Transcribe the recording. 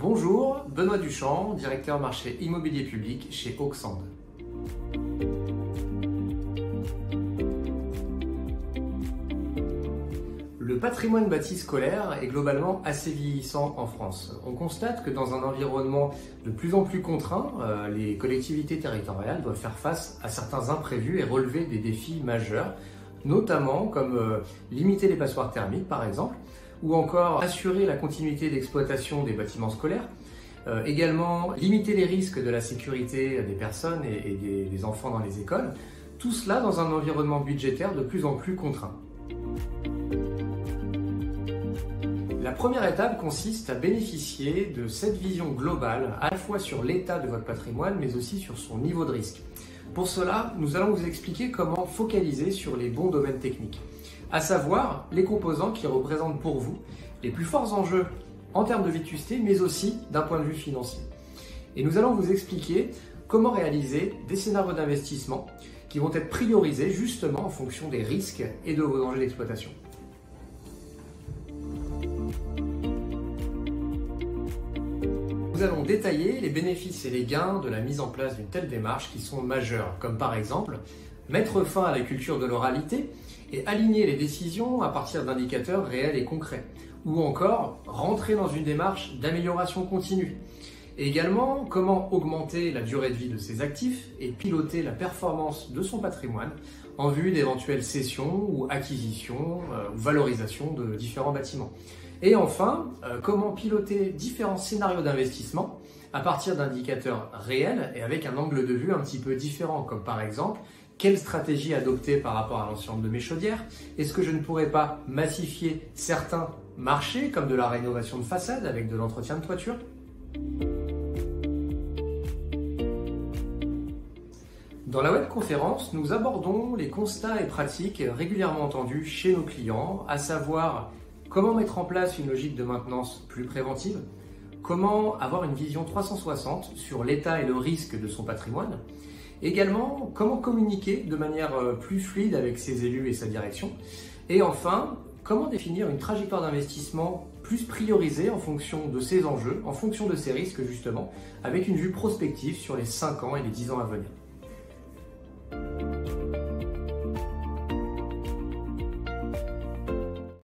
Bonjour, Benoît Duchamp, directeur marché immobilier public chez Auxand. Le patrimoine bâti scolaire est globalement assez vieillissant en France. On constate que dans un environnement de plus en plus contraint, les collectivités territoriales doivent faire face à certains imprévus et relever des défis majeurs, notamment comme limiter les passoires thermiques par exemple, ou encore assurer la continuité d'exploitation des bâtiments scolaires, également limiter les risques de la sécurité des personnes et des enfants dans les écoles, tout cela dans un environnement budgétaire de plus en plus contraint. La première étape consiste à bénéficier de cette vision globale, à la fois sur l'état de votre patrimoine, mais aussi sur son niveau de risque. Pour cela, nous allons vous expliquer comment focaliser sur les bons domaines techniques, à savoir les composants qui représentent pour vous les plus forts enjeux en termes de vétusté, mais aussi d'un point de vue financier. Et nous allons vous expliquer comment réaliser des scénarios d'investissement qui vont être priorisés justement en fonction des risques et de vos enjeux d'exploitation. Nous allons détailler les bénéfices et les gains de la mise en place d'une telle démarche qui sont majeurs, comme par exemple mettre fin à la culture de l'oralité et aligner les décisions à partir d'indicateurs réels et concrets, ou encore rentrer dans une démarche d'amélioration continue. Et également, comment augmenter la durée de vie de ses actifs et piloter la performance de son patrimoine en vue d'éventuelles cessions ou acquisitions ou valorisation de différents bâtiments. Et enfin, comment piloter différents scénarios d'investissement à partir d'indicateurs réels et avec un angle de vue un petit peu différent, comme par exemple, quelle stratégie adopter par rapport à l'ensemble de mes chaudières? Est-ce que je ne pourrais pas massifier certains marchés, comme de la rénovation de façade avec de l'entretien de toiture? Dans la webconférence, nous abordons les constats et pratiques régulièrement entendus chez nos clients, à savoir comment mettre en place une logique de maintenance plus préventive, comment avoir une vision 360 sur l'état et le risque de son patrimoine, également comment communiquer de manière plus fluide avec ses élus et sa direction, et enfin comment définir une trajectoire d'investissement plus priorisée en fonction de ses enjeux, en fonction de ses risques justement, avec une vue prospective sur les 5 ans et les 10 ans à venir.